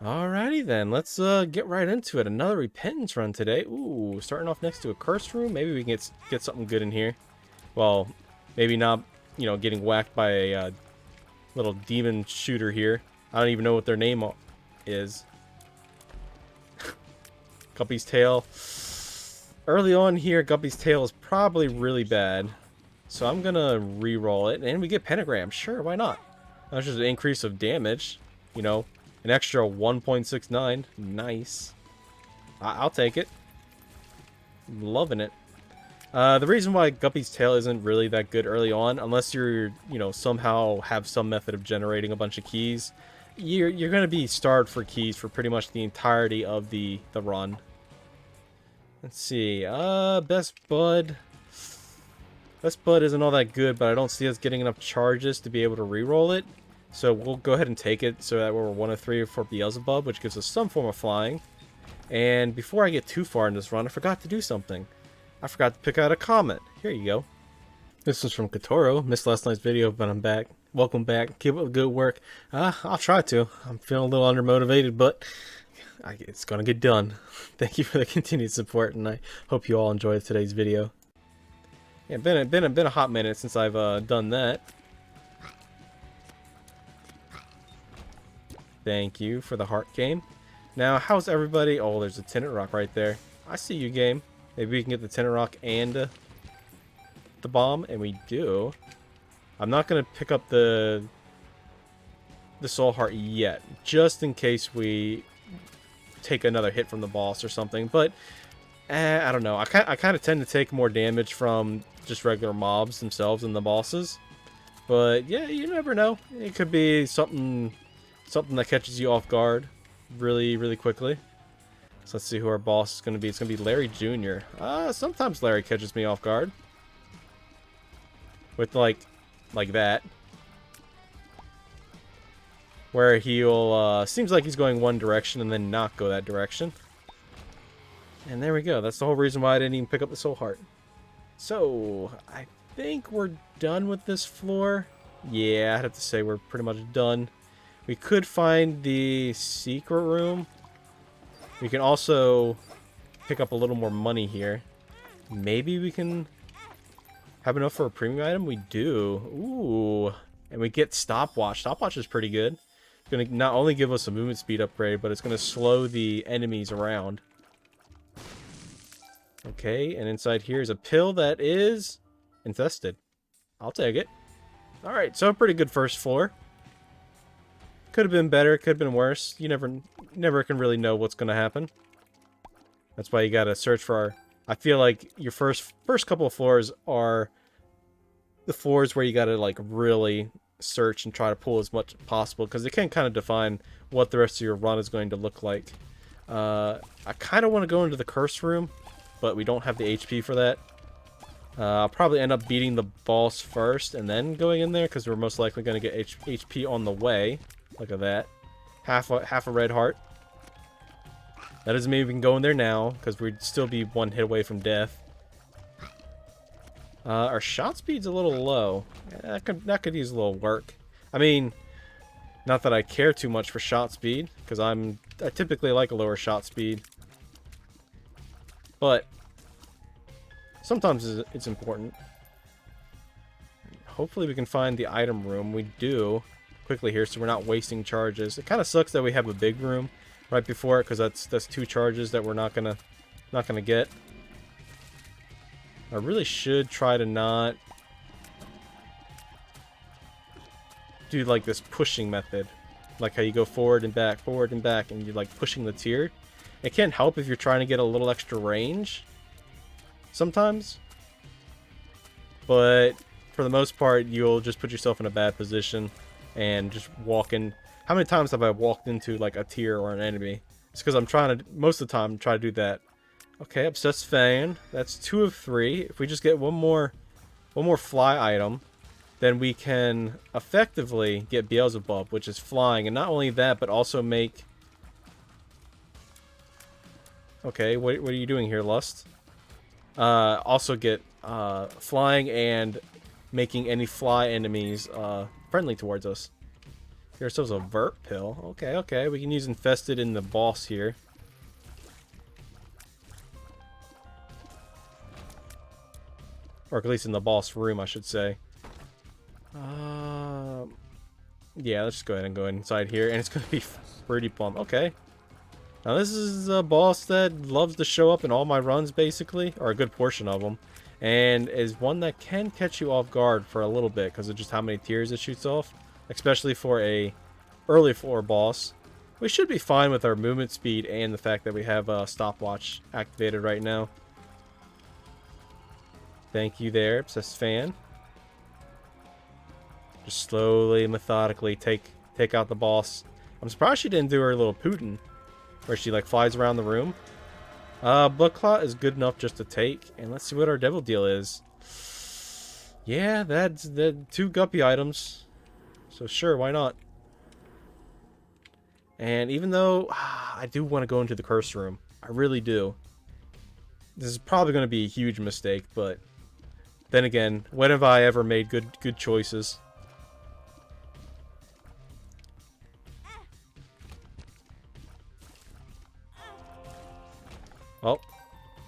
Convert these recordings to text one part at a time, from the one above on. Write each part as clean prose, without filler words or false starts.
Alrighty then, let's get right into it. Another repentance run today. Ooh, starting off next to a curse room. Maybe we can get something good in here. Well, maybe not, getting whacked by a little demon shooter here. I don't even know what their name is. Guppy's Tail. Early on here, Guppy's Tail is probably really bad. So I'm gonna re-roll it, and we get Pentagram. Sure, why not? That's just an increase of damage, an extra 1.69. Nice. I'll take it. I'm loving it. The reason why Guppy's Tail isn't really that good early on, unless you're, somehow have some method of generating a bunch of keys, you're gonna be starved for keys for pretty much the entirety of the run. Let's see. Best Bud. Best Bud isn't all that good, but I don't see us getting enough charges to be able to re-roll it. So we'll go ahead and take it so that we're 1 of 3 for Beelzebub, which gives us some form of flying. And before I get too far in this run, I forgot to do something. I forgot to pick out a comment. Here you go. This is from Katoro. Missed last night's video, but I'm back. Welcome back. Keep up the good work. I'll try to. I'm feeling a little undermotivated, but it's going to get done. Thank you for the continued support, and I hope you all enjoyed today's video. Yeah, been a hot minute since I've done that. Thank you for the heart game. Now, how's everybody? Oh, there's a Tinted Rock right there. I see you, game. Maybe we can get the Tinted Rock and the bomb, and we do. I'm not gonna pick up the soul heart yet, just in case we take another hit from the boss or something. But I don't know. I kind of tend to take more damage from just regular mobs themselves than the bosses. But yeah, you never know. It could be something that catches you off guard really quickly. So let's see who our boss is going to be. It's going to be Larry Jr. Sometimes Larry catches me off guard. With like that. Where he'll, seems like he's going one direction and then not go that direction. And there we go. That's the whole reason why I didn't even pick up the soul heart. So, I think we're done with this floor. Yeah, I'd have to say we're pretty much done. We could find the secret room. We can also pick up a little more money here. Maybe we can have enough for a premium item? We do. Ooh. And we get Stopwatch. Stopwatch is pretty good. It's going to not only give us a movement speed upgrade, but it's going to slow the enemies around. Okay, and inside here is a pill that is infested. I'll take it. Alright, so a pretty good first floor. Could have been better, could have been worse. You never can really know what's going to happen. That's why you got to search for I feel like your first couple of floors are the floors where you got to like really search and try to pull as much as possible, because they can kind of define what the rest of your run is going to look like. I kind of want to go into the curse room, but we don't have the HP for that. I'll probably end up beating the boss first and then going in there, because we're most likely going to get HP on the way. Look at that. Half a red heart. That doesn't mean we can go in there now, because we'd still be one hit away from death. Our shot speed's a little low. Yeah, that could use a little work. I mean, not that I care too much for shot speed, because I typically like a lower shot speed. But sometimes it's important. Hopefully we can find the item room. We do quickly here, so we're not wasting charges. It kind of sucks that we have a big room right before it, because that's 2 charges that we're not gonna get. I really should try to not do like this pushing method, like how you go forward and back, and you're like pushing the tier. It can help if you're trying to get a little extra range sometimes, but for the most part, you'll just put yourself in a bad position and just walk in. How many times have I walked into like a tier or an enemy? It's because I'm trying to, most of the time, try to do that. Okay, Obsessed Fan. That's 2 of 3. If we just get one more fly item, then we can effectively get Beelzebub, which is flying. And not only that, but also make... Okay, what are you doing here, Lust? Also get flying and making any fly enemies friendly towards us. Get ourselves a vert pill. Okay, okay. We can use infested in the boss here. Or at least in the boss room, I should say. Yeah, let's just go ahead and go inside here. And it's going to be pretty plumb. Okay. Now this is a boss that loves to show up in all my runs, basically. Or a good portion of them. And is one that can catch you off guard for a little bit because of just how many tears it shoots off. Especially for a early floor boss. We should be fine with our movement speed and the fact that we have a stopwatch activated right now. Thank you there, Obsessed Fan. Just slowly, methodically take out the boss. I'm surprised she didn't do her little Putin, where she like flies around the room. Blood Clot is good enough just to take, and let's see what our devil deal is. Yeah, that's the 2 guppy items, so sure, why not? And even though I do want to go into the curse room, I really do. This is probably going to be a huge mistake, but then again, when have I ever made good choices? Well,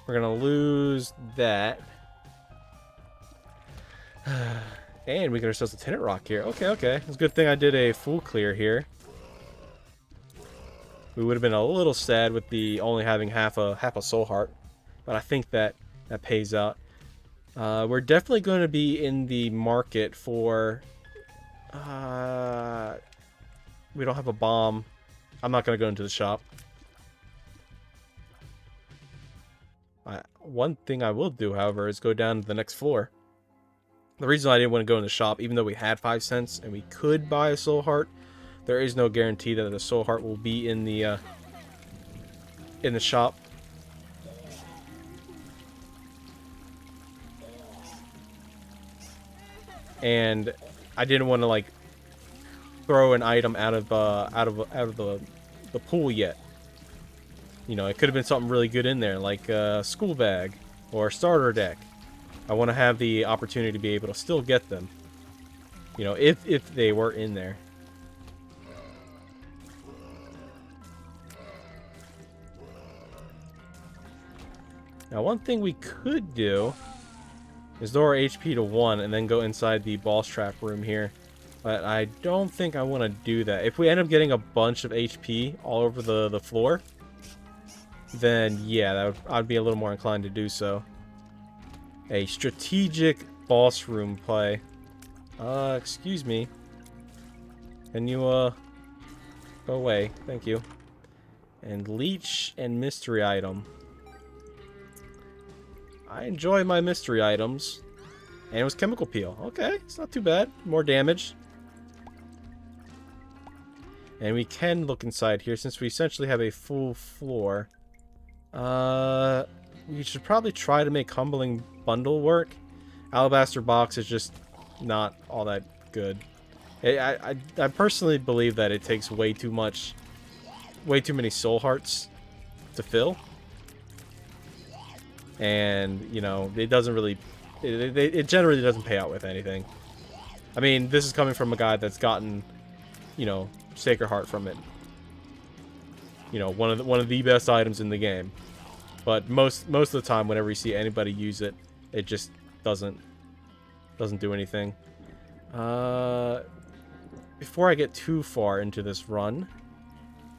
we're going to lose that. And we get ourselves a Tenant Rock here. Okay, okay. It's a good thing I did a full clear here. We would have been a little sad with the only having half a soul heart. But I think that pays out. We're definitely going to be in the market for... we don't have a bomb. I'm not going to go into the shop. One thing I will do, however, is go down to the next floor. The reason I didn't want to go in the shop, even though we had 5 cents and we could buy a soul heart, there is no guarantee that the soul heart will be in the shop. And I didn't want to like throw an item out of the pool yet. You know, it could have been something really good in there, like a school bag or a starter deck. I want to have the opportunity to be able to still get them. You know, if they were in there. Now, one thing we could do is lower HP to 1 and then go inside the boss trap room here. But I don't think I want to do that. If we end up getting a bunch of HP all over the floor, then yeah, I'd be a little more inclined to do so. A strategic boss room play. Excuse me. Can you, go away? Thank you. And leech and mystery item. I enjoy my mystery items. And it was chemical peel. Okay, it's not too bad. More damage. And we can look inside here since we essentially have a full floor. We should probably try to make Humbling Bundle work. Alabaster Box is just not all that good. I personally believe that it takes way too many soul hearts to fill. And, you know, it doesn't really... It generally doesn't pay out with anything. I mean, this is coming from a guy that's gotten, you know, Sacred Heart from it. You know, one of the best items in the game. But most of the time, whenever you see anybody use it, it just doesn't do anything. Before I get too far into this run,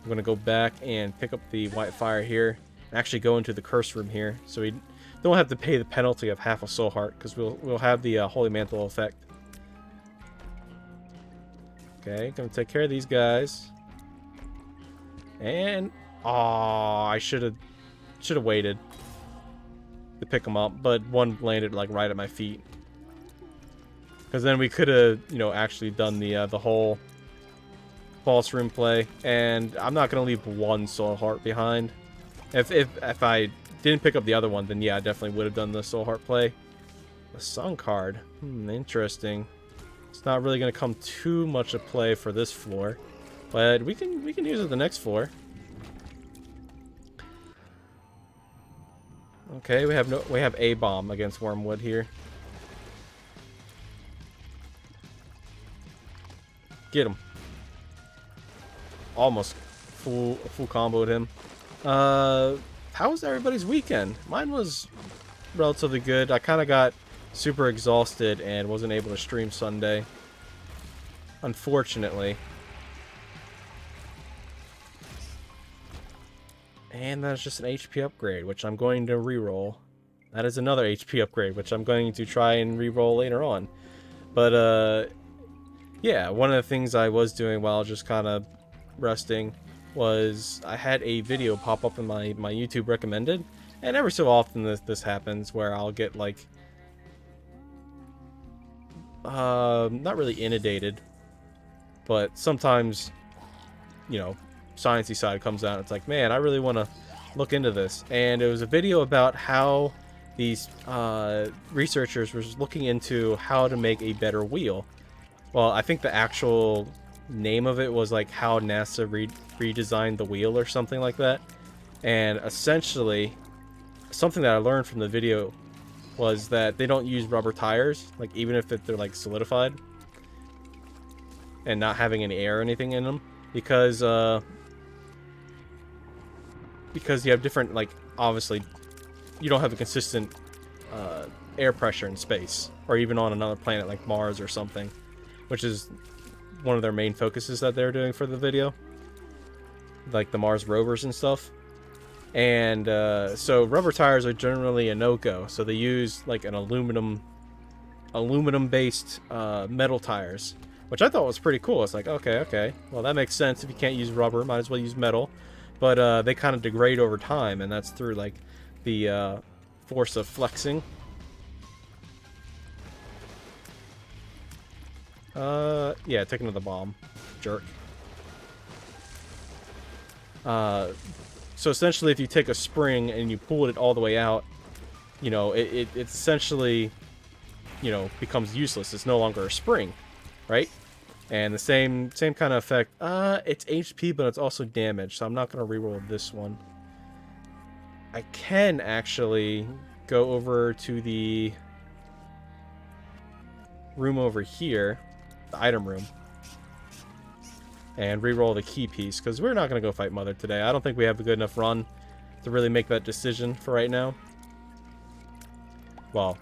I'm gonna go back and pick up the White Fire here, and actually go into the Curse Room here, so we don't have to pay the penalty of half a soul heart, because we'll have the Holy Mantle effect. Okay, gonna take care of these guys. And I should have waited to pick them up, but one landed like right at my feet. Because then we could have, you know, actually done the whole boss room play. And I'm not gonna leave one soul heart behind. If I didn't pick up the other one, then yeah, I definitely would have done the soul heart play. The Sun card, interesting. It's not really gonna come too much of play for this floor, but we can use it the next floor. Okay, we have a bomb against Wormwood here. Get him. almost full comboed him. How was everybody's weekend? Mine was relatively good. I kind of got super exhausted and wasn't able to stream Sunday, unfortunately. And that's just an HP upgrade, which I'm going to reroll. That is another HP upgrade, which I'm going to try and reroll later on. But, yeah, one of the things I was doing while just kind of resting was I had a video pop up in my YouTube recommended. And every so often this happens where I'll get, like, not really inundated, but sometimes, you know, sciencey side comes out. It's like, man, I really want to look into this. And it was a video about how these researchers were looking into how to make a better wheel. Well, I think the actual name of it was like how NASA redesigned the wheel or something like that. And essentially, something that I learned from the video was that they don't use rubber tires, like even if they're like solidified and not having any air or anything in them, because you have different, like, obviously you don't have a consistent air pressure in space, or even on another planet like Mars or something, which is one of their main focuses that they're doing for the video, like the Mars rovers and stuff. And so rubber tires are generally a no-go, so they use like an aluminum based metal tires, which I thought was pretty cool. It's like, okay, well, that makes sense. If you can't use rubber, might as well use metal. But they kind of degrade over time, and that's through like the force of flexing. Yeah, take another bomb, jerk. So essentially, if you take a spring and you pull it all the way out, you know, it's essentially, you know, becomes useless. It's no longer a spring, right? And the same kind of effect. It's HP, but it's also damage, so I'm not going to reroll this one. I can actually go over to the room over here, the item room, and reroll the key piece, because we're not going to go fight Mother today. I don't think we have a good enough run to really make that decision for right now. Well,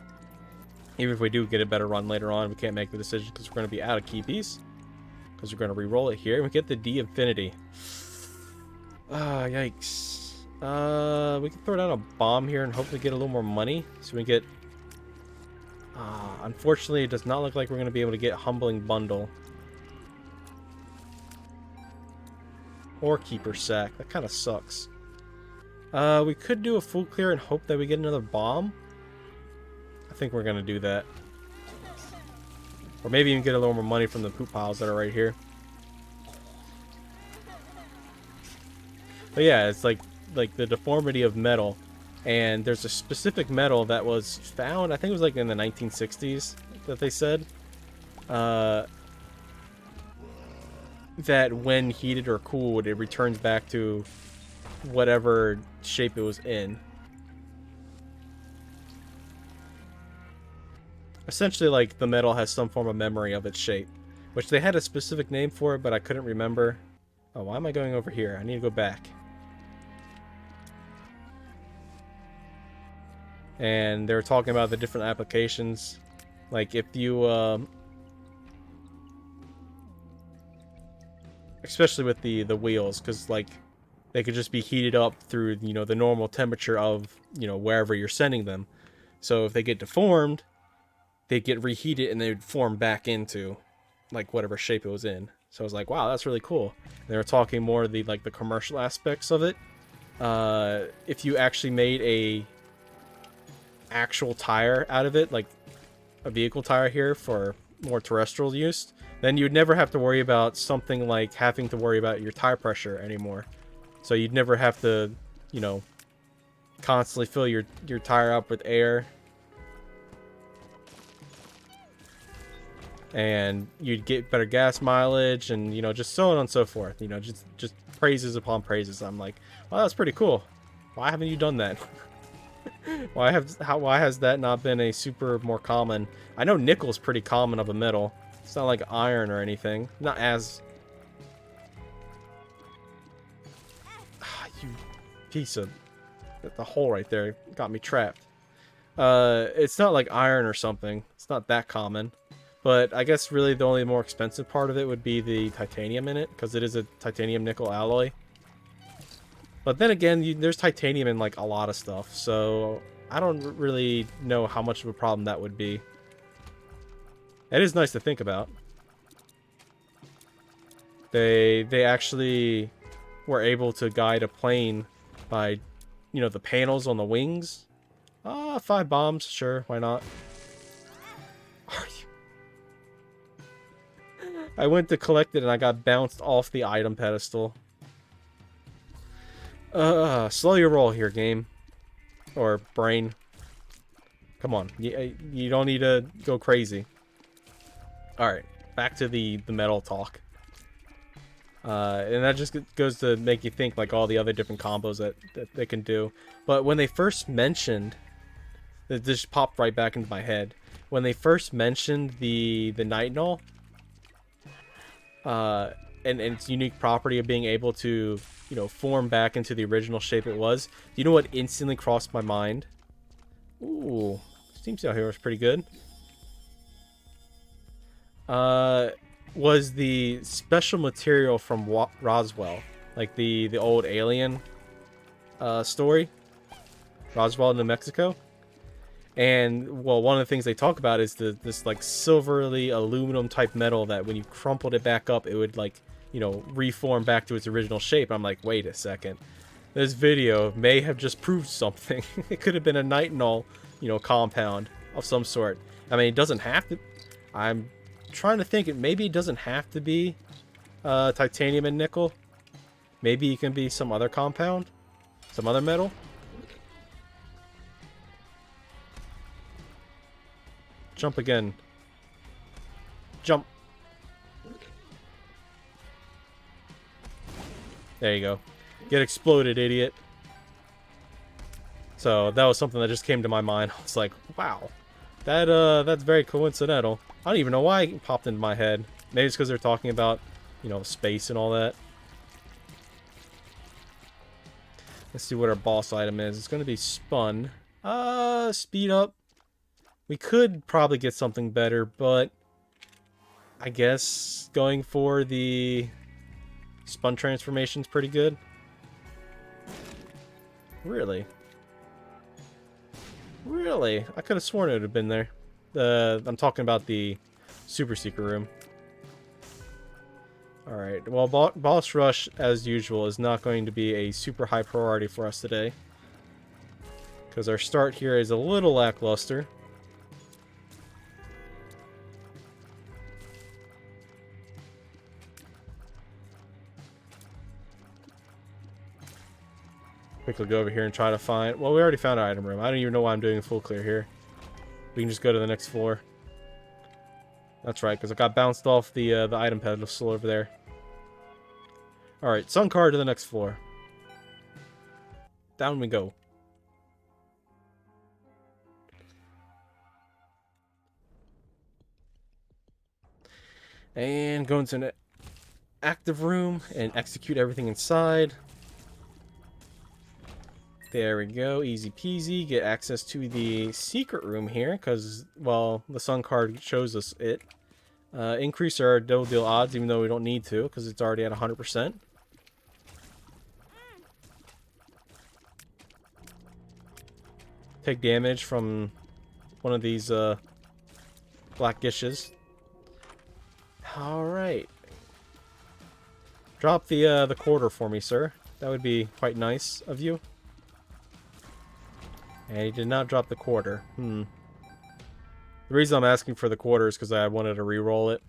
even if we do get a better run later on, we can't make the decision because we're going to be out of key piece. Because we're going to reroll it here, and we get the D Infinity. Ah, yikes. We can throw down a bomb here and hopefully get a little more money. So we get... unfortunately, it does not look like we're going to be able to get Humbling Bundle. Or Keeper Sack. That kind of sucks. We could do a full clear and hope that we get another bomb. I think we're going to do that. Or maybe even get a little more money from the poop piles that are right here. But yeah, it's like the deformity of metal. And there's a specific metal that was found, I think it was like in the 1960s that they said. That when heated or cooled, it returns back to whatever shape it was in. Essentially, like, the metal has some form of memory of its shape, which they had a specific name for it, but I couldn't remember. Oh, why am I going over here? I need to go back. And they were talking about the different applications. Like, if you, especially with the wheels, because, like, they could just be heated up through, you know, the normal temperature of, you know, wherever you're sending them. So if they get deformed, they'd get reheated and they'd form back into, like, whatever shape it was in. So I was like, wow, that's really cool. And they were talking more of the, like, the commercial aspects of it. If you actually made a actual tire out of it, like a vehicle tire here for more terrestrial use, then you'd never have to worry about something like having to worry about your tire pressure anymore. So you'd never have to, you know, constantly fill your tire up with air. And you'd get better gas mileage and, you know, just so on and so forth. You know, just praises upon praises. I'm like, well, that's pretty cool. Why haven't you done that? Why has that not been a super more common? I know nickel's pretty common of a metal. It's not like iron or anything. Not as You piece of... The hole right there got me trapped. It's not like iron or something. It's not that common. But I guess really the only more expensive part of it would be the titanium in it, because it is a titanium nickel alloy. But then again, there's titanium in like a lot of stuff, so I don't really know how much of a problem that would be. It is nice to think about. They actually were able to guide a plane by, you know, the panels on the wings. 5 bombs, sure, why not? Are you... I went to collect it and I got bounced off the item pedestal. Slow your roll here, game. Or brain. Come on, you don't need to go crazy. Alright, back to the metal talk. And that just goes to make you think like all the other different combos that they can do. But when they first mentioned, it just popped right back into my head. When they first mentioned the Nightingale, and its unique property of being able to, you know, form back into the original shape it was, you know what instantly crossed my mind? Ooh, Steam Sale here was pretty good. Was the special material from Roswell, like the old alien story, Roswell, New Mexico. And well, one of the things they talk about is this like silverly aluminum type metal that when you crumpled it back up, it would like, you know, reform back to its original shape. I'm like, wait a second, this video may have just proved something. It could have been a nitinol, you know, compound of some sort. I mean, it doesn't have to. I'm trying to think. Maybe it doesn't have to be titanium and nickel. Maybe it can be some other compound, some other metal. Jump again. Jump. There you go. Get exploded, idiot. So that was something that just came to my mind. I was like, wow. That's very coincidental. I don't even know why it popped into my head. Maybe it's because they're talking about, you know, space and all that. Let's see what our boss item is. It's going to be spun. Speed up. We could probably get something better, but I guess going for the spun transformation is pretty good. Really? Really? I could have sworn it would have been there. I'm talking about the super secret room. Alright, well, boss rush, as usual, is not going to be a super high priority for us today, because our start here is a little lackluster. Quickly go over here and try to find... Well, we already found our item room. I don't even know why I'm doing a full clear here. We can just go to the next floor. That's right, because I got bounced off the item pedestal over there. Alright, sun card to the next floor. Down we go. And go into an active room and execute everything inside. There we go, easy peasy. Get access to the secret room here, because, well, the sun card shows us it. Increase our double deal odds, even though we don't need to, because it's already at 100%. Take damage from one of these black gishes. Alright. Drop the quarter for me, sir. That would be quite nice of you. And he did not drop the quarter. The reason I'm asking for the quarter is because I wanted to re-roll it.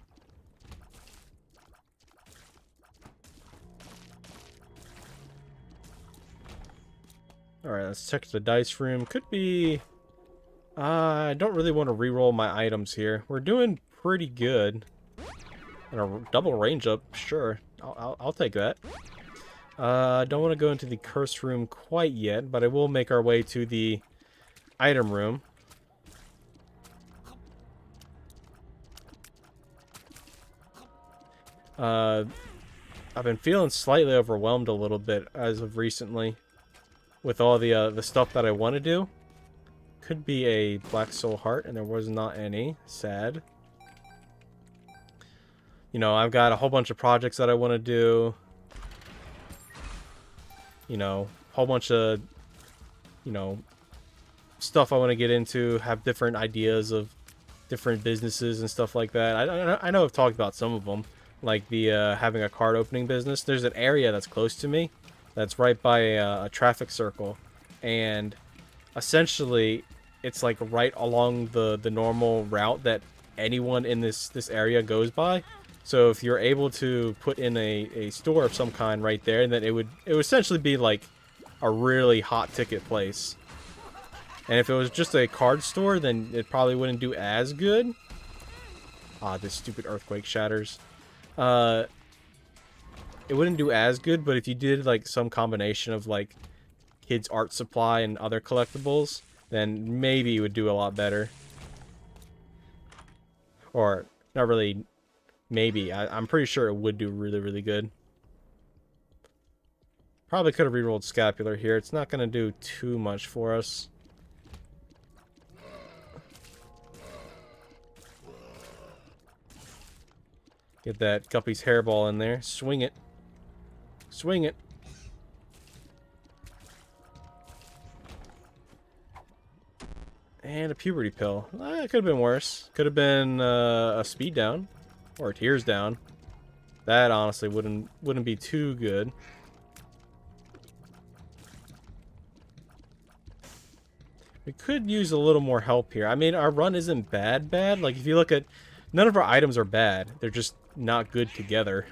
Alright, let's check the dice room. Could be... I don't really want to re-roll my items here. We're doing pretty good. And a double range up, sure. I'll take that. I don't want to go into the curse room quite yet, but I will make our way to the item room. I've been feeling slightly overwhelmed a little bit as of recently with all the stuff that I want to do. Could be a Black Soul Heart, and there was not any. Sad. You know, I've got a whole bunch of projects that I want to do. You know, a whole bunch of, you know, stuff I want to get into. Have different ideas of different businesses and stuff like that. I know I've talked about some of them, like the having a card opening business. There's an area that's close to me that's right by a traffic circle, and essentially it's like right along the normal route that anyone in this area goes by. So if you're able to put in a store of some kind right there, then it would essentially be like a really hot ticket place. And if it was just a card store, then it probably wouldn't do as good. Ah, this stupid earthquake shatters. It wouldn't do as good, but if you did like some combination of like kids' art supply and other collectibles, then maybe it would do a lot better. Or not really, maybe. I'm pretty sure it would do really, really good. Probably could have rerolled Scapular here. It's not going to do too much for us. Get that Guppy's hairball in there. Swing it. Swing it. And a puberty pill. It could have been worse. Could have been a speed down. Or a tears down. That honestly wouldn't be too good. We could use a little more help here. I mean, our run isn't bad. Like, if you look at... None of our items are bad. They're just not good together.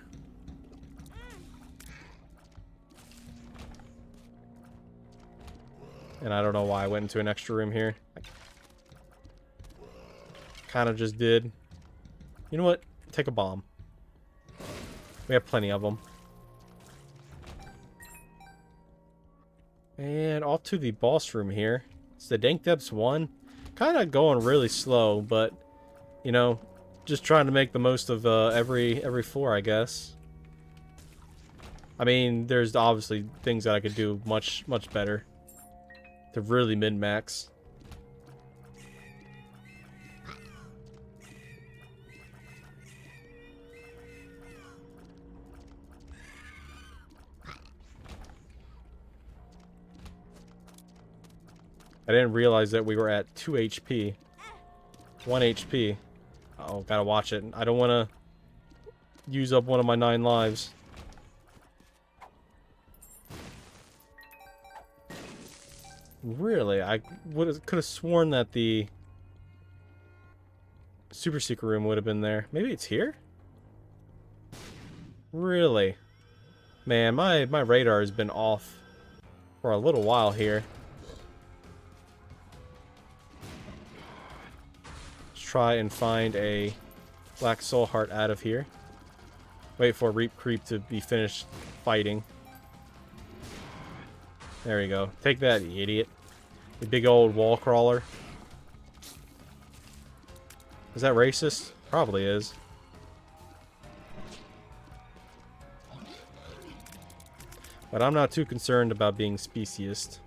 And I don't know why I went into an extra room here. Kind of just did. You know what? Take a bomb. We have plenty of them. And off to the boss room here. It's the Dank Depths 1. Kind of going really slow, but, you know, just trying to make the most of every floor, I guess. I mean, there's obviously things that I could do much better to really min-max. I didn't realize that we were at 2 HP. 1 HP. Oh, gotta watch it. I don't want to use up one of my 9 lives. Really? I could have sworn that the super secret room would have been there. Maybe it's here? Really? Man, my radar has been off for a little while here. Try and find a Black Soul Heart out of here. Wait for Reap Creep to be finished fighting. There we go. Take that, you idiot. The big old wall crawler. Is that racist? Probably is. But I'm not too concerned about being speciest.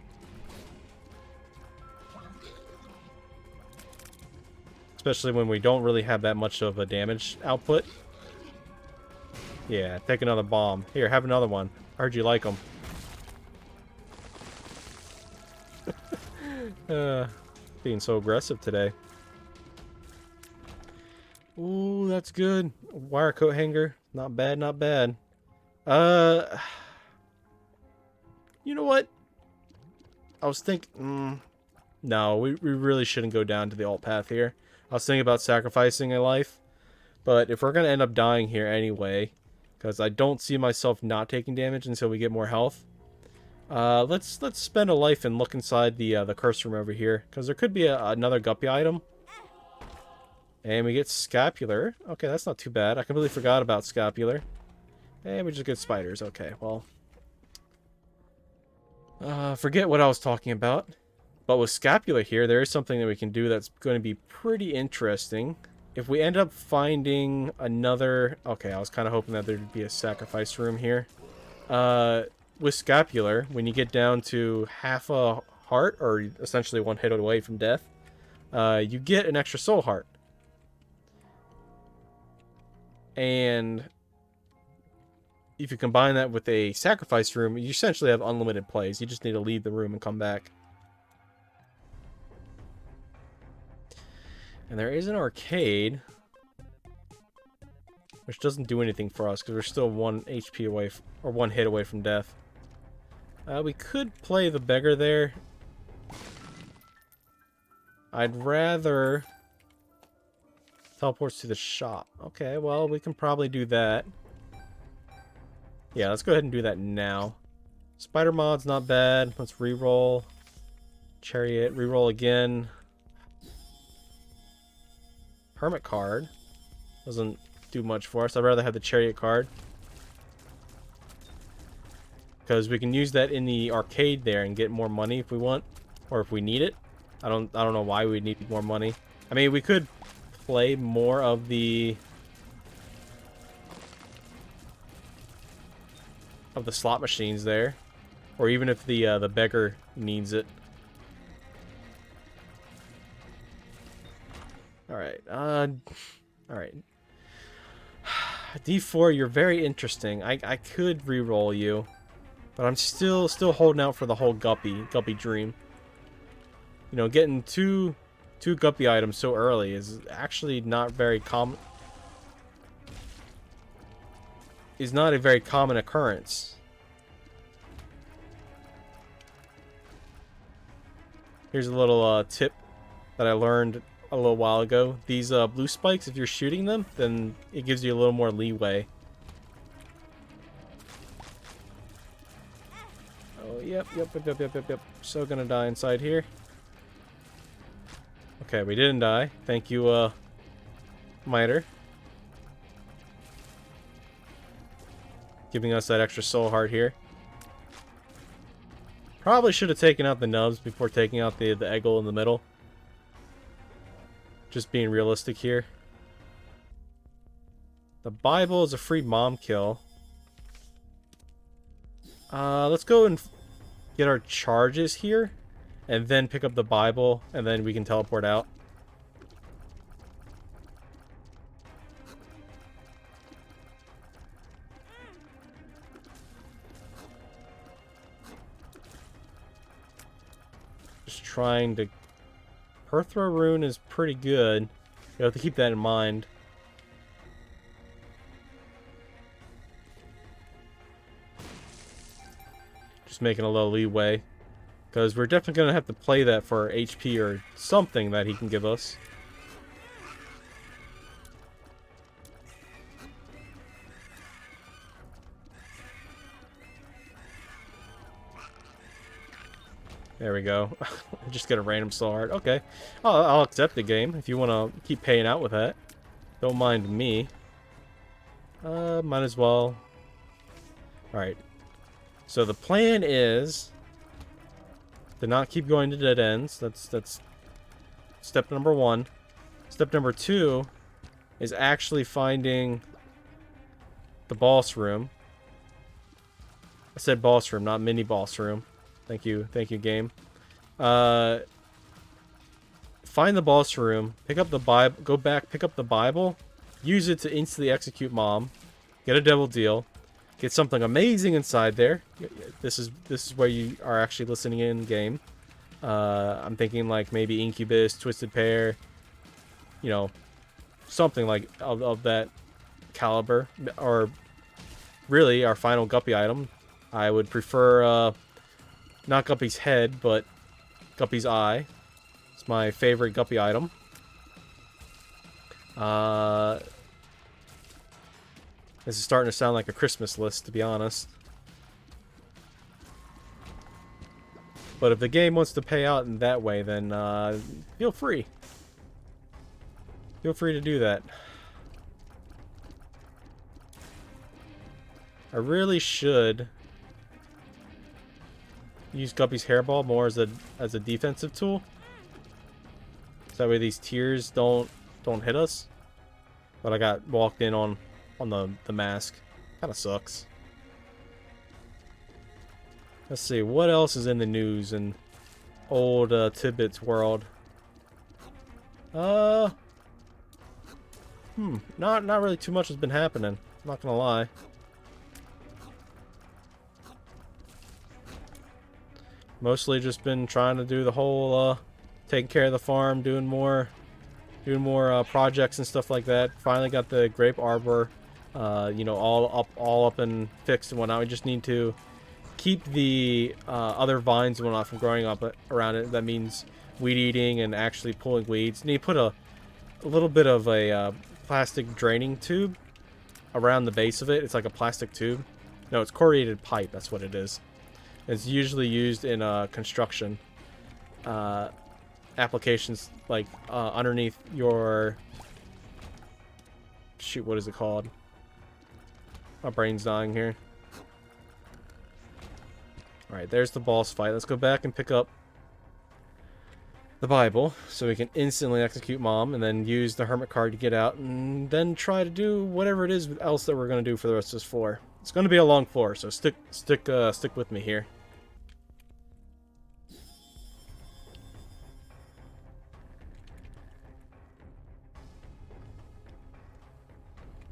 Especially when we don't really have that much of a damage output. Yeah, take another bomb. Here, have another one. I heard you like them. Being so aggressive today. Ooh, that's good. Wire coat hanger. Not bad, not bad. You know what? I was thinking... no, we really shouldn't go down to the alt path here. I was thinking about sacrificing a life, but if we're going to end up dying here anyway, because I don't see myself not taking damage until we get more health, let's spend a life and look inside the curse room over here, because there could be another guppy item. And we get scapular. Okay, that's not too bad. I completely forgot about scapular. And we just get spiders. Okay, well. Forget what I was talking about. But with scapular here, there is something that we can do that's going to be pretty interesting. if we end up finding another... Okay, I was kind of hoping that there'd be a sacrifice room here. With Scapular, when you get down to half a heart, or essentially one hit away from death, you get an extra soul heart. And if you combine that with a sacrifice room, you essentially have unlimited plays. You just need to leave the room and come back. And there is an arcade, which doesn't do anything for us because we're still 1 HP away, or 1 hit away from death. We could play the beggar there. I'd rather teleports to the shop. Okay, well, we can probably do that. Yeah, let's go ahead and do that now. Spider mod's not bad. Let's re-roll. Chariot, re-roll again. Hermit card doesn't do much for us. I'd rather have the chariot card, because we can use that in the arcade there and get more money if we want, or if we need it. I don't know why we need more money. I mean, we could play more of the slot machines there, or even if the beggar needs it. All right. D4, you're very interesting. I could re-roll you, but I'm still holding out for the whole Guppy dream. You know, getting two Guppy items so early is actually not very common. Is not a very common occurrence. Here's a little tip that I learned a little while ago. These blue spikes, if you're shooting them, then it gives you a little more leeway. Oh, yep. So gonna die inside here. Okay, we didn't die. Thank you, Miter. Giving us that extra soul heart here. Probably should have taken out the nubs before taking out the eggle in the middle. Just being realistic here. The Bible is a free mom kill. Let's go and get our charges here, and then pick up the Bible, and then we can teleport out. Just trying to... Perthra rune is pretty good. You have to keep that in mind. Just making a little leeway, because we're definitely going to have to play that for HP or something that he can give us. There we go. Just get a random soul heart. Okay. I'll accept the game if you want to keep paying out with that. Don't mind me. Might as well. Alright. So the plan is to not keep going to dead ends. That's step number 1. Step number 2 is actually finding the boss room. I said boss room, not mini boss room. Thank you, game. Find the boss room, pick up the Bible, go back, pick up the Bible, use it to instantly execute Mom, get a devil deal, get something amazing inside there. This is where you are actually listening in game. I'm thinking like maybe Incubus, Twisted Pair, you know, something like of that caliber, or really our final Guppy item. I would prefer not Guppy's head, but Guppy's eye. It's my favorite Guppy item. This is starting to sound like a Christmas list, to be honest. But if the game wants to pay out in that way, then feel free. Feel free to do that. I really should use Guppy's hairball more as a defensive tool, so that way these tears don't hit us. But I got walked in on the mask. Kind of sucks. Let's see, what else is in the news in old Tidbit's world? Not really too much has been happening. I'm not gonna lie. Mostly just been trying to do the whole taking care of the farm, doing more projects and stuff like that. Finally got the grape arbor, you know, all up and fixed and whatnot. We just need to keep the other vines and whatnot from growing up around it. That means weed eating and actually pulling weeds. And you put a little bit of a plastic draining tube around the base of it. It's like a plastic tube. No, it's corrugated pipe. That's what it is. It's usually used in construction applications, like underneath your... Shoot, what is it called? My brain's dying here. Alright, there's the boss fight. Let's go back and pick up the Bible so we can instantly execute Mom and then use the hermit card to get out and then try to do whatever it is else that we're going to do for the rest of this floor. It's going to be a long floor, so stick with me here.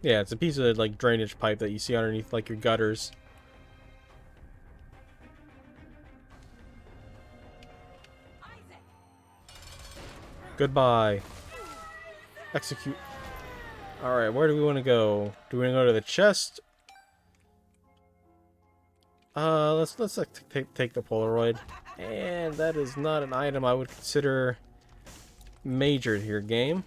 Yeah, it's a piece of like drainage pipe that you see underneath like your gutters. Goodbye. Execute. Alright, where do we want to go? Do we want to go to the chest? Let's take the Polaroid. And that is not an item I would consider majored here, game.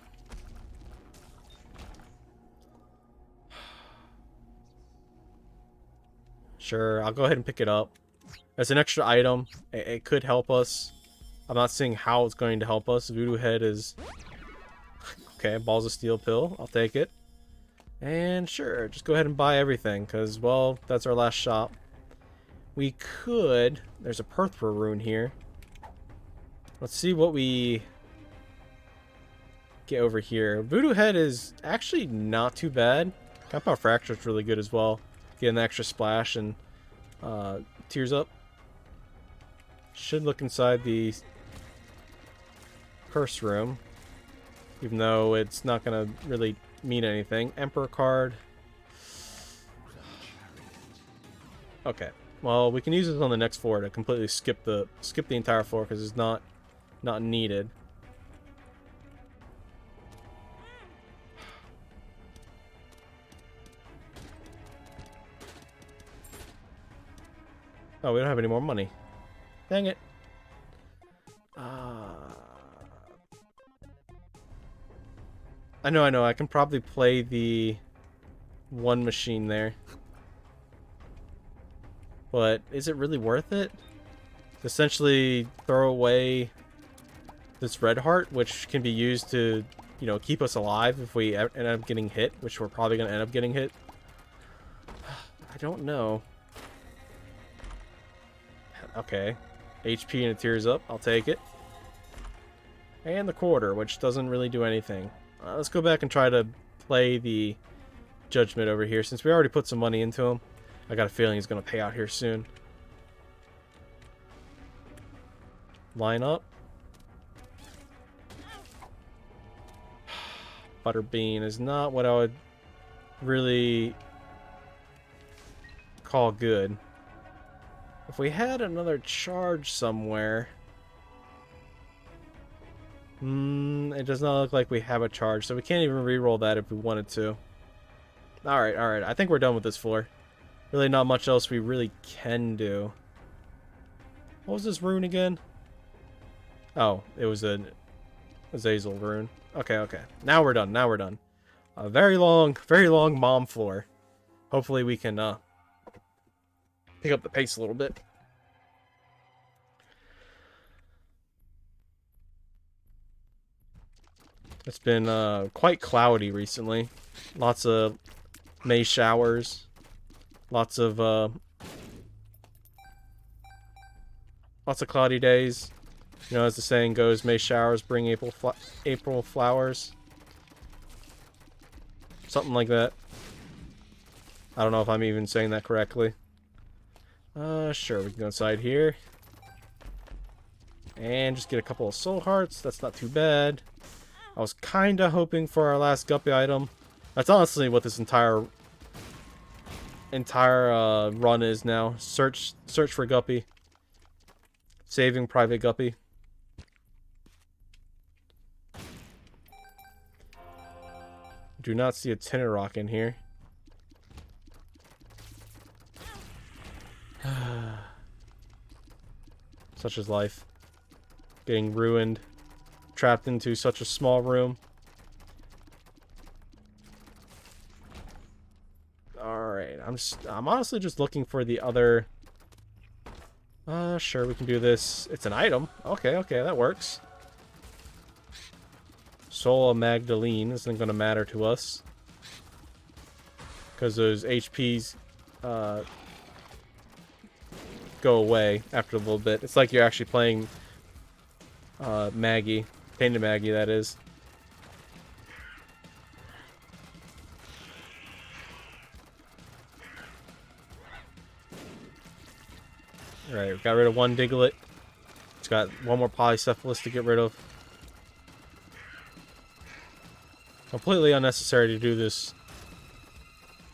Sure, I'll go ahead and pick it up. As an extra item, it could help us. I'm not seeing how it's going to help us. Voodoo Head is... Okay, Balls of Steel Pill. I'll take it. And sure, just go ahead and buy everything, because, well, that's our last shop. We could... There's a Perthra rune here. Let's see what we get over here. Voodoo Head is actually not too bad. Compound Fracture is really good as well. Get an extra splash and tears up. Should look inside the curse room, even though it's not gonna really mean anything. Emperor card. Okay, well, we can use this on the next floor to completely skip the entire floor because it's not needed. Oh, we don't have any more money. Dang it. I know. I can probably play the one machine there. But is it really worth it? Essentially throw away this red heart, which can be used to, you know, keep us alive if we end up getting hit, which we're probably going to end up getting hit. I don't know. Okay. HP and it tears up. I'll take it. And the quarter, which doesn't really do anything. Let's go back and try to play the judgment over here, since we already put some money into him. I got a feeling he's going to pay out here soon. Line up. Butterbean is not what I would really call good. If we had another charge somewhere... it does not look like we have a charge, so we can't even re-roll that if we wanted to. Alright. I think we're done with this floor. Really not much else we really can do. What was this rune again? Oh, it was a Azazel rune. Okay. Now we're done. A very long mom floor. Hopefully we can pick up the pace a little bit. It's been quite cloudy recently. Lots of May showers. Lots of cloudy days. You know, as the saying goes, May showers bring April flowers. Something like that. I don't know if I'm even saying that correctly. Sure, we can go inside here. And just get a couple of soul hearts. That's not too bad. I was kinda hoping for our last guppy item. That's honestly what this entire run is now. Search for guppy. Saving private guppy. Do not see a tinted rock in here. Such is life. Getting ruined. Trapped into such a small room. Alright, I'm honestly just looking for the other... sure, we can do this. It's an item. Okay, that works. Soul of Magdalene isn't going to matter to us. Because those HPs, go away after a little bit. It's like you're actually playing, Maggie. Painted Maggie, that is. Alright, we got rid of one Diglett. It's got one more Polycephalus to get rid of. Completely unnecessary to do this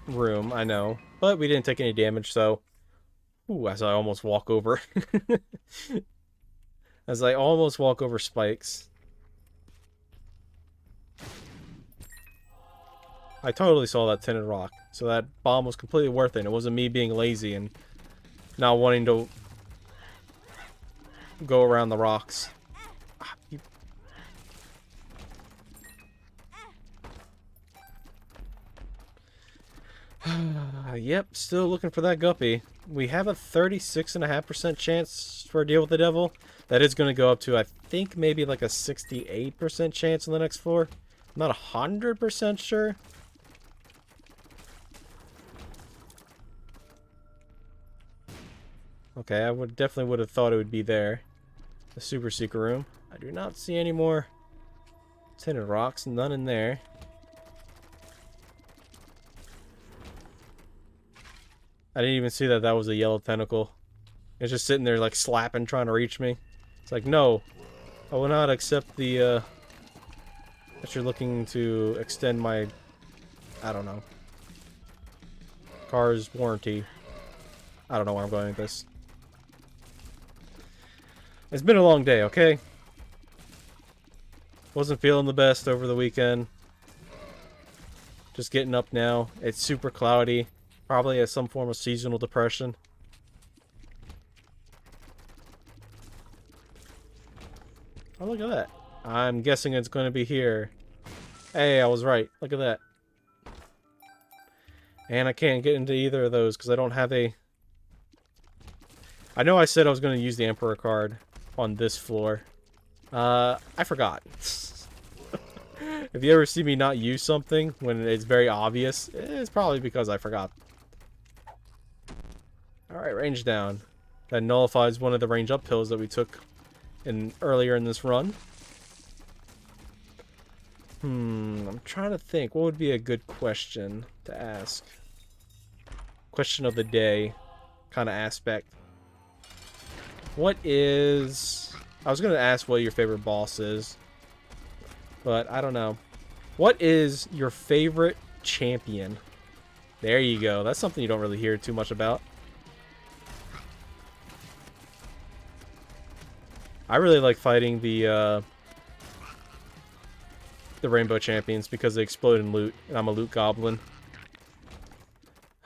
room, I know. But we didn't take any damage, so... Ooh, as I almost walk over. As I almost walk over spikes. I totally saw that tinted rock. So that bomb was completely worth it. It wasn't me being lazy and not wanting to go around the rocks. Yep, still looking for that guppy. We have a 36.5% chance for a deal with the devil. That is going to go up to, I think, maybe like a 68% chance on the next floor. I'm not 100% sure. Okay, I definitely would have thought it would be there. The super secret room. I do not see any more tinted rocks. None in there. I didn't even see that was a yellow tentacle. It's just sitting there like slapping, trying to reach me. It's like, no. I will not accept the, that you're looking to extend my, I don't know, car's warranty. I don't know where I'm going with this. It's been a long day, okay? Wasn't feeling the best over the weekend. Just getting up now. It's super cloudy. Probably has some form of seasonal depression. Oh, look at that. I'm guessing it's going to be here. Hey, I was right. Look at that. And I can't get into either of those because I don't have a... I know I said I was going to use the Emperor card on this floor. I forgot. If you ever see me not use something when it's very obvious, it's probably because I forgot. Alright, range down. That nullifies one of the range up pills that we took earlier in this run. I'm trying to think. What would be a good question to ask? Question of the day kind of aspect. What is... I was going to ask what your favorite boss is. But I don't know. What is your favorite champion? There you go. That's something you don't really hear too much about. I really like fighting the rainbow champions because they explode in loot, and I'm a loot goblin.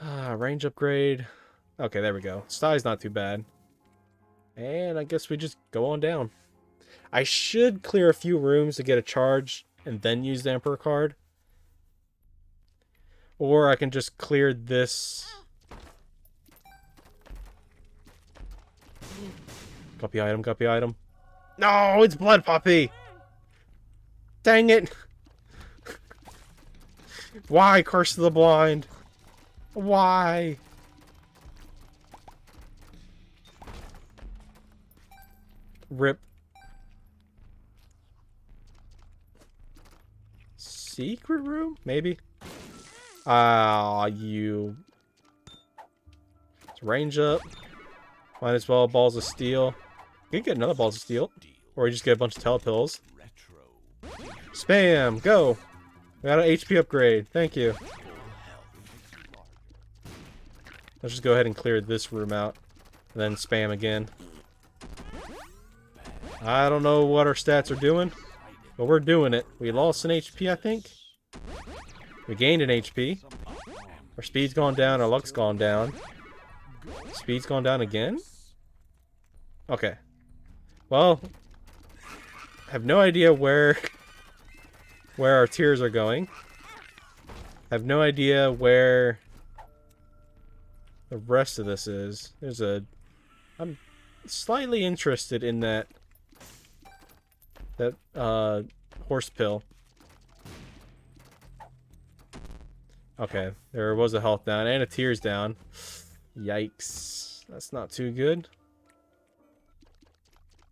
Range upgrade. Okay, there we go. Sty's not too bad. And I guess we just go on down. I should clear a few rooms to get a charge and then use the Emperor card. Or I can just clear this. Guppy item, guppy item. No, it's Blood Puppy! Dang it! Why, Curse of the Blind? Why? Rip. Secret room? Maybe? Ah, you. Let's range up. Might as well balls of steel. You can get another balls of steel. Or you just get a bunch of telepills. Spam! Go! We got an HP upgrade. Thank you. Let's just go ahead and clear this room out. And then spam again. I don't know what our stats are doing. But we're doing it. We lost an HP, I think. We gained an HP. Our speed's gone down. Our luck's gone down. Speed's gone down again? Okay. Well, I have no idea where our tiers are going. I have no idea where the rest of this is. I'm slightly interested in that horse pill. Okay, there was a health down and a tears down. Yikes. That's not too good.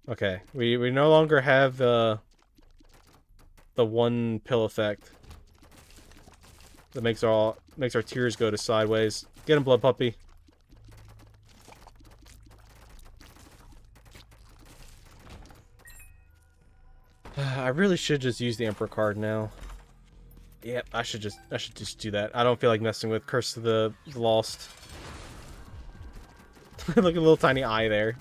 Okay, we no longer have the one pill effect that makes our tears go to sideways. Get him, blood puppy. I really should just use the Emperor card now. Yep, I should just do that. I don't feel like messing with Curse of the Lost. Look at a little tiny eye there.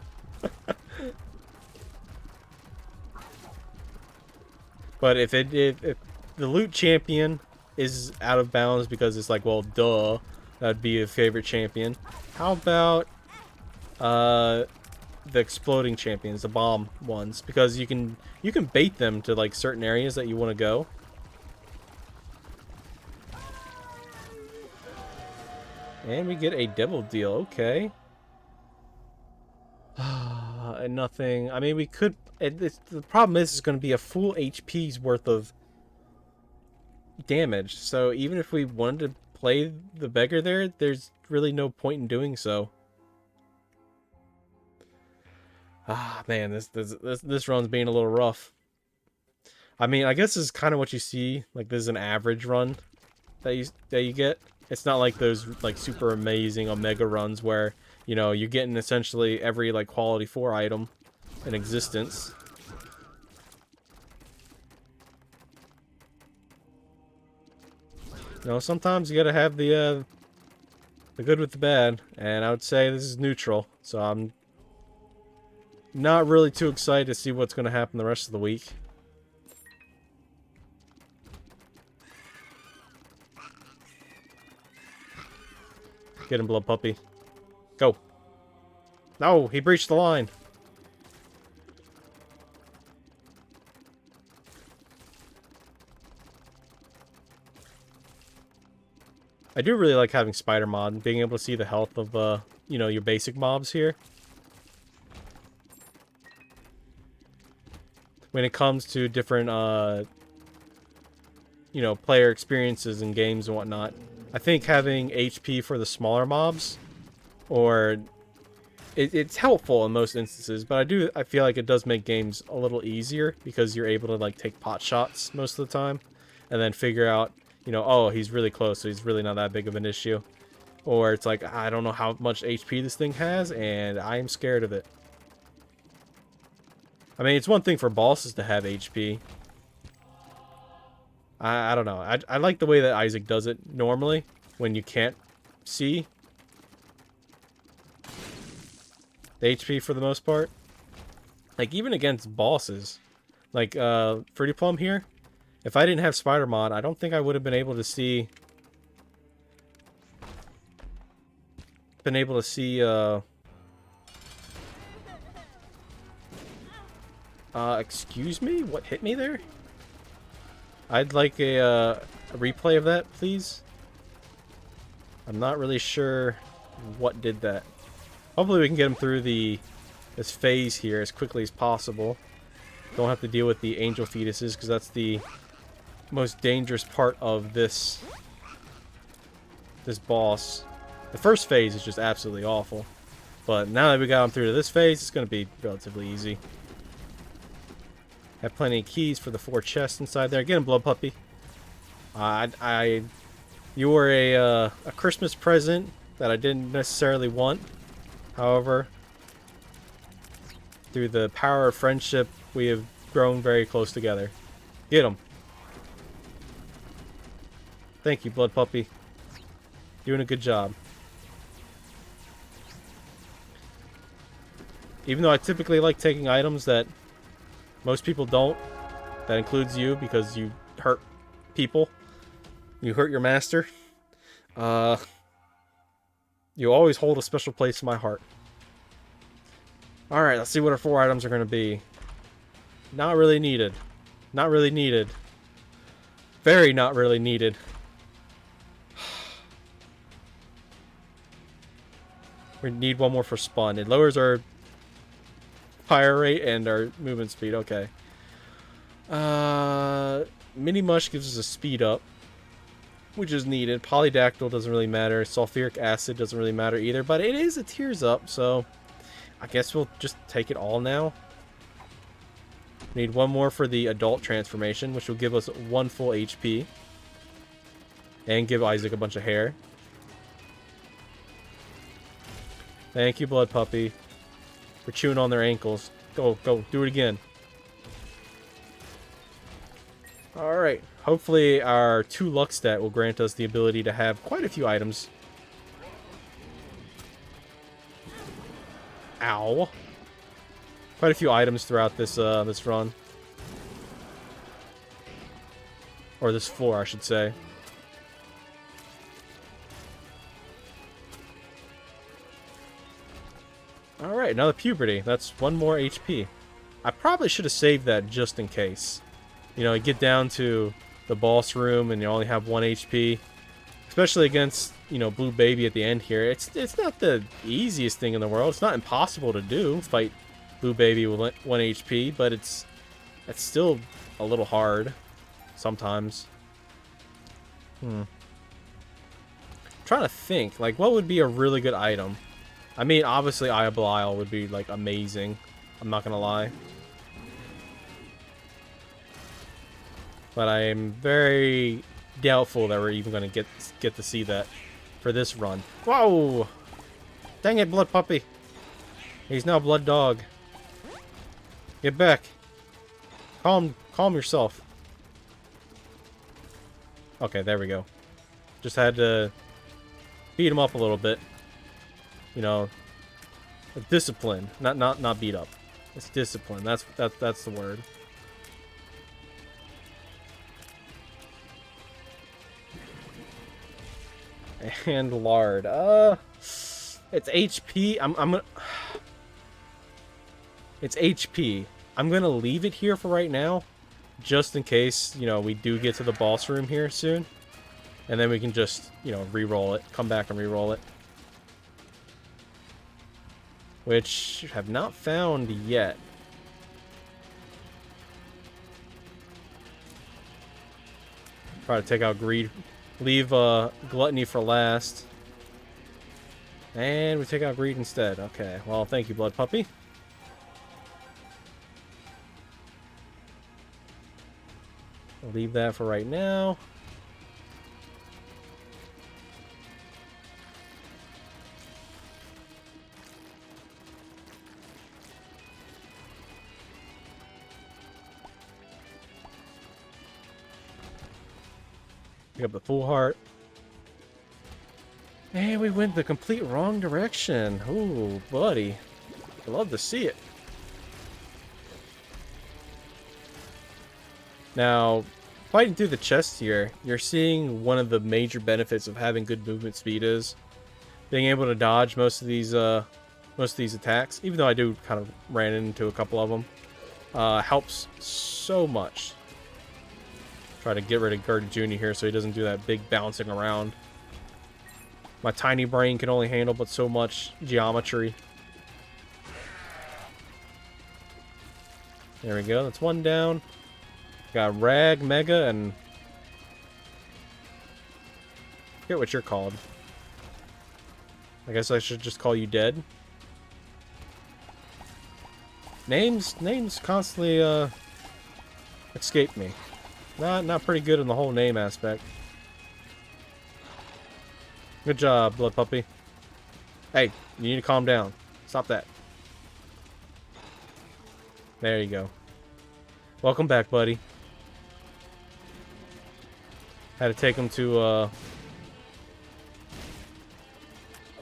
But if the loot champion is out of bounds because it's like, well, duh, that'd be a favorite champion. How about the exploding champions, the bomb ones, because you can bait them to like certain areas that you want to go. And we get a devil deal. Okay. And nothing. I mean, we could. The problem is, it's going to be a full HP's worth of damage. So even if we wanted to play the beggar there, there's really no point in doing so. Ah, man, this run's being a little rough. I mean, I guess this is kind of what you see. Like, this is an average run that you get. It's not like those like super amazing Omega runs where, you know, you're getting essentially every like quality 4 item in existence. You know, sometimes you gotta have the good with the bad, and I would say this is neutral. So I'm not really too excited to see what's gonna happen the rest of the week. Get him, blood puppy. Go. No, he breached the line. I do really like having spider mod and being able to see the health of, you know, your basic mobs here. When it comes to different, you know, player experiences in games and whatnot. I think having HP for the smaller mobs, or it's helpful in most instances, but I feel like it does make games a little easier because you're able to like take pot shots most of the time, and then figure out, you know, oh, he's really close, so he's really not that big of an issue, or it's like, I don't know how much HP this thing has, and I'm scared of it. I mean, it's one thing for bosses to have HP. I don't know. I like the way that Isaac does it normally when you can't see the HP for the most part. Like, even against bosses. Like, Fruity Plum here. If I didn't have Spider Mod, I don't think I would have been able to see... excuse me? What hit me there? I'd like a replay of that, please. I'm not really sure what did that. Hopefully we can get him through this phase here as quickly as possible. Don't have to deal with the angel fetuses, because that's the most dangerous part of this boss. The first phase is just absolutely awful. But now that we got him through to this phase, it's going to be relatively easy. Have plenty of keys for the 4 chests inside there. Get him, blood puppy. I You were a Christmas present that I didn't necessarily want. However, through the power of friendship, we have grown very close together. Get him. Thank you, Blood Puppy. Doing a good job. Even though I typically like taking items that most people don't, that includes you because you hurt people. You hurt your master. You always hold a special place in my heart. Alright, let's see what our 4 items are going to be. Not really needed. Not really needed. Very not really needed. We need one more for spawn. It lowers our fire rate and our movement speed. Okay. Mini Mush gives us a speed up, which is needed. Polydactyl doesn't really matter. Sulfuric acid doesn't really matter either, but it is a tears up, so I guess we'll just take it all now. Need one more for the adult transformation, which will give us 1 full HP. And give Isaac a bunch of hair. Thank you, Blood Puppy, for chewing on their ankles. Go, go, do it again. Alright, hopefully our 2 luck stat will grant us the ability to have quite a few items. Ow. Quite a few items throughout this this run. Or this floor, I should say. Alright, another puberty. That's 1 more HP. I probably should have saved that just in case. You know, you get down to the boss room and you only have 1 HP. Especially against, you know, Blue Baby at the end here. It's not the easiest thing in the world. It's not impossible to do, fight Blue Baby with 1 HP, but it's still a little hard sometimes. Trying to think, like, what would be a really good item? I mean, obviously, Eye of Belial would be, like, amazing. I'm not gonna lie. But I am very doubtful that we're even gonna get to see that for this run. Whoa! Dang it, Blood Puppy! He's now Blood Dog. Get back. Calm yourself. Okay, there we go. Just had to beat him up a little bit. You know, discipline, not beat up. It's discipline. That's the word. And lard. It's HP. I'm gonna. It's HP. I'm gonna leave it here for right now, just in case, you know, we do get to the boss room here soon, and then we can just, you know, re-roll it. Come back and re-roll it. Which have not found yet. Try to take out greed. Leave gluttony for last. And we take out greed instead. Okay, well, thank you, Blood Puppy. I'll leave that for right now. Pick up the full heart. And we went the complete wrong direction. Ooh, buddy. I love to see it. Now, fighting through the chest here, you're seeing one of the major benefits of having good movement speed is being able to dodge most of these attacks. Even though I do kind of ran into a couple of them, helps so much. Try to get rid of Gertie Jr. here so he doesn't do that big bouncing around. My tiny brain can only handle but so much geometry. There we go. That's 1 down. Got Rag, Mega, and I forget what you're called. I guess I should just call you Dead. Names constantly escape me. Not pretty good in the whole name aspect. Good job, blood puppy. Hey, you need to calm down. Stop that. There you go. Welcome back, buddy. Had to take him to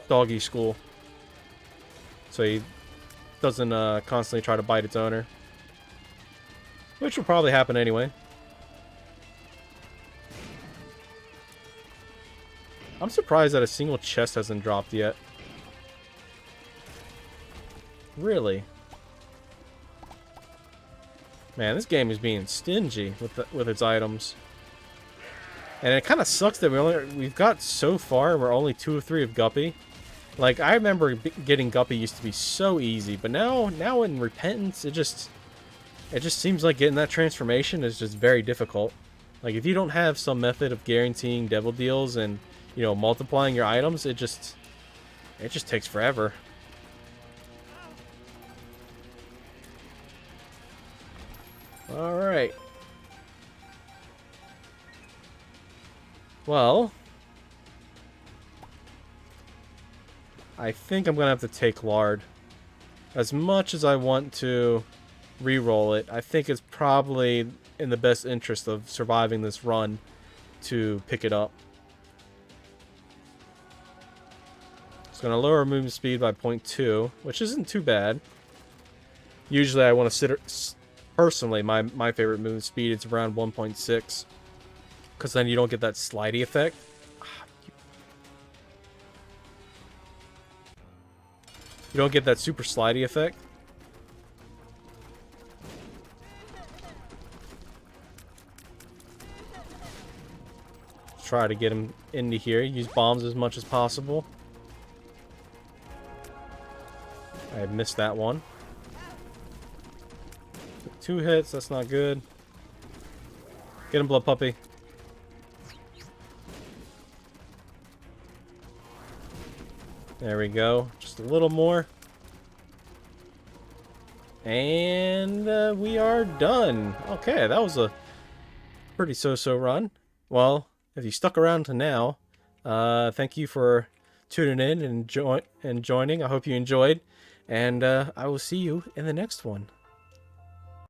doggy school, so he doesn't constantly try to bite its owner, which will probably happen anyway. I'm surprised that a single chest hasn't dropped yet. Really? Man, this game is being stingy with its items. And it kind of sucks that we've got so far and we're only 2 or 3 of Guppy. Like, I remember getting Guppy used to be so easy, but now in Repentance, it just seems like getting that transformation is just very difficult. Like, if you don't have some method of guaranteeing devil deals and, you know, multiplying your items, it just takes forever. Alright. Well, I think I'm gonna have to take Lard. As much as I want to re-roll it, I think it's probably in the best interest of surviving this run to pick it up. It's gonna lower movement speed by 0.2, which isn't too bad. Usually I want to sit... Personally, my favorite movement speed is around 1.6. Because then you don't get that slidey effect. You don't get that super slidey effect. Try to get him into here. Use bombs as much as possible. I missed that one. 2 hits, that's not good. Get him, blood puppy. There we go. Just a little more. And we are done. Okay, that was a pretty so-so run. Well, if you stuck around to now, thank you for tuning in and joining. I hope you enjoyed. And I will see you in the next one.